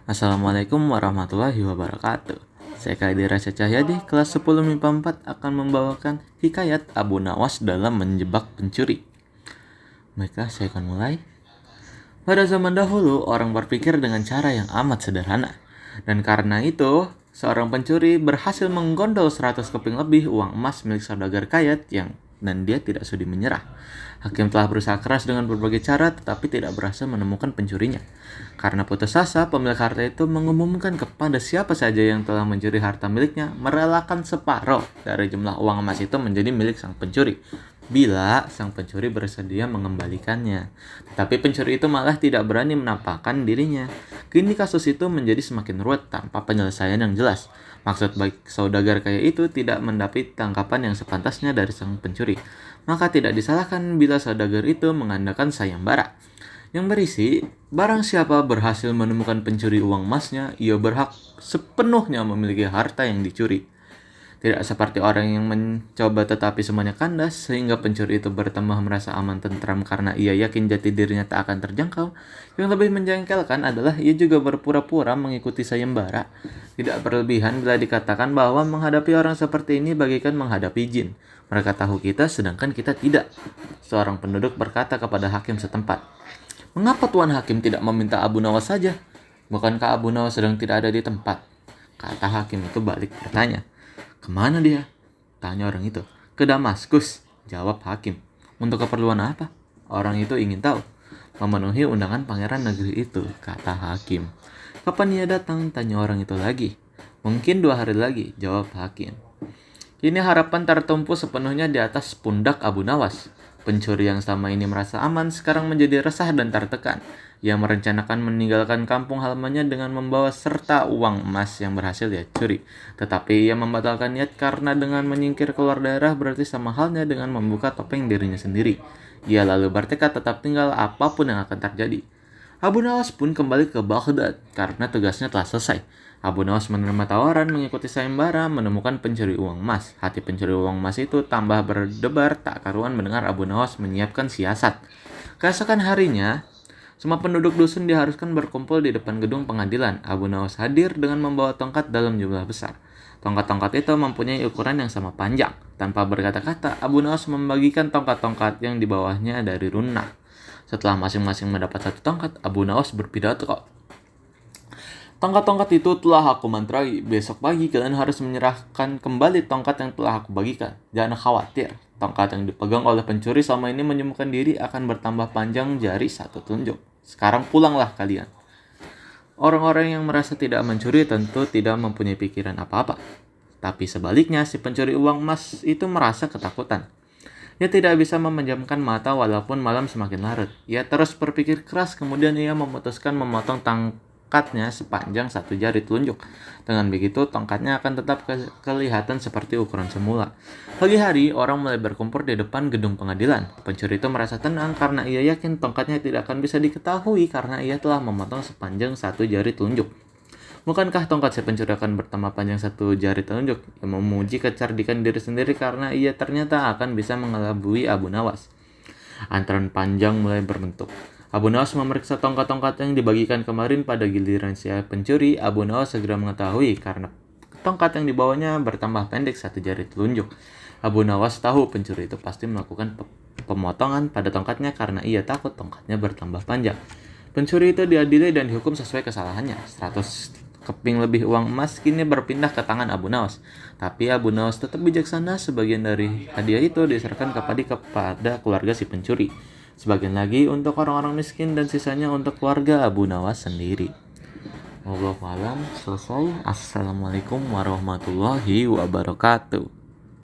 Assalamualaikum warahmatullahi wabarakatuh. Saya Kaidira Cahyadi, kelas 10 MIPA 4 akan membawakan hikayat Abu Nawas dalam menjebak pencuri. Baiklah, saya akan mulai. Pada zaman dahulu, orang berpikir dengan cara yang amat sederhana. Dan karena itu, seorang pencuri berhasil menggondol 100 keping lebih uang emas milik saudagar kaya dan dia tidak sudi menyerah. Hakim telah berusaha keras dengan berbagai cara tetapi tidak berhasil menemukan pencurinya. Karena putus asa, pemilik harta itu mengumumkan kepada siapa saja yang telah mencuri harta miliknya merelakan separuh dari jumlah uang emas itu menjadi milik sang pencuri bila sang pencuri bersedia mengembalikannya. Tetapi pencuri itu malah tidak berani menampakkan dirinya. Kini kasus itu menjadi semakin ruwet tanpa penyelesaian yang jelas. Maksud baik saudagar kaya itu tidak mendapat tangkapan yang sepantasnya dari sang pencuri. Maka tidak disalahkan bila saudagar itu mengandalkan sayembara yang berisi, barang siapa berhasil menemukan pencuri uang emasnya, ia berhak sepenuhnya memiliki harta yang dicuri. Tidak seperti orang yang mencoba tetapi semuanya kandas, sehingga pencuri itu bertambah merasa aman tentram karena ia yakin jati dirinya tak akan terjangkau. Yang lebih menjengkelkan adalah ia juga berpura-pura mengikuti sayembara. Tidak berlebihan bila dikatakan bahwa menghadapi orang seperti ini bagaikan menghadapi jin. Mereka tahu kita sedangkan kita tidak. Seorang penduduk berkata kepada hakim setempat, "Mengapa Tuan Hakim tidak meminta Abu Nawas saja? Bukankah Abu Nawas sedang tidak ada di tempat?" Kata hakim itu balik bertanya. "Kemana dia?" tanya orang itu. "Ke Damaskus," jawab hakim. "Untuk keperluan apa?" Orang itu ingin tahu. "Memenuhi undangan pangeran negeri itu," kata hakim. "Kapan ia datang?" tanya orang itu lagi. "Mungkin 2 hari lagi," jawab hakim. Kini harapan tertumpu sepenuhnya di atas pundak Abu Nawas. Pencuri yang selama ini merasa aman sekarang menjadi resah dan tertekan. Ia merencanakan meninggalkan kampung halamannya dengan membawa serta uang emas yang berhasil dia curi. Tetapi ia membatalkan niat karena dengan menyingkir keluar daerah berarti sama halnya dengan membuka topeng dirinya sendiri. Ia lalu bertekad tetap tinggal apapun yang akan terjadi. Abu Nawas pun kembali ke Baghdad karena tugasnya telah selesai. Abu Nawas menerima tawaran mengikuti sayembara menemukan pencuri uang emas. Hati pencuri uang emas itu tambah berdebar tak karuan mendengar Abu Nawas menyiapkan siasat. Keesokan harinya, semua penduduk dusun diharuskan berkumpul di depan gedung pengadilan. Abu Nawas hadir dengan membawa tongkat dalam jumlah besar. Tongkat-tongkat itu mempunyai ukuran yang sama panjang. Tanpa berkata-kata, Abu Nawas membagikan tongkat-tongkat yang di bawahnya dari runah. Setelah masing-masing mendapat 1 tongkat, Abu Nawas berpidato, "Tongkat-tongkat itu telah aku mantrai. Besok pagi kalian harus menyerahkan kembali tongkat yang telah aku bagikan. Jangan khawatir, tongkat yang dipegang oleh pencuri selama ini menyembuhkan diri akan bertambah panjang jari 1 telunjuk. Sekarang pulanglah kalian." Orang-orang yang merasa tidak mencuri tentu tidak mempunyai pikiran apa-apa. Tapi sebaliknya, si pencuri uang emas itu merasa ketakutan. Ia tidak bisa memejamkan mata walaupun malam semakin larut. Ia terus berpikir keras, kemudian ia memutuskan memotong tongkatnya sepanjang 1 jari telunjuk. Dengan begitu, tongkatnya akan tetap kelihatan seperti ukuran semula. Pagi hari, orang mulai berkumpul di depan gedung pengadilan. Pencuri itu merasa tenang karena ia yakin tongkatnya tidak akan bisa diketahui karena ia telah memotong sepanjang 1 jari telunjuk. Bukankah tongkat si pencuri akan bertambah panjang 1 jari telunjuk? Ia memuji kecerdikan diri sendiri karena ia ternyata akan bisa mengelabui Abu Nawas. Antrean panjang mulai berbentuk. Abu Nawas memeriksa tongkat-tongkat yang dibagikan kemarin. Pada giliran si pencuri, Abu Nawas segera mengetahui karena tongkat yang dibawanya bertambah pendek 1 jari telunjuk. Abu Nawas tahu pencuri itu pasti melakukan pemotongan pada tongkatnya karena ia takut tongkatnya bertambah panjang. Pencuri itu diadili dan dihukum sesuai kesalahannya. 100 keping lebih uang emas kini berpindah ke tangan Abu Nawas. Tapi Abu Nawas tetap bijaksana. Sebagian dari hadiah itu diserahkan kepada keluarga si pencuri. Sebagian lagi untuk orang-orang miskin dan sisanya untuk keluarga Abu Nawas sendiri. Wallahu a'lam. Selesai. Assalamualaikum warahmatullahi wabarakatuh.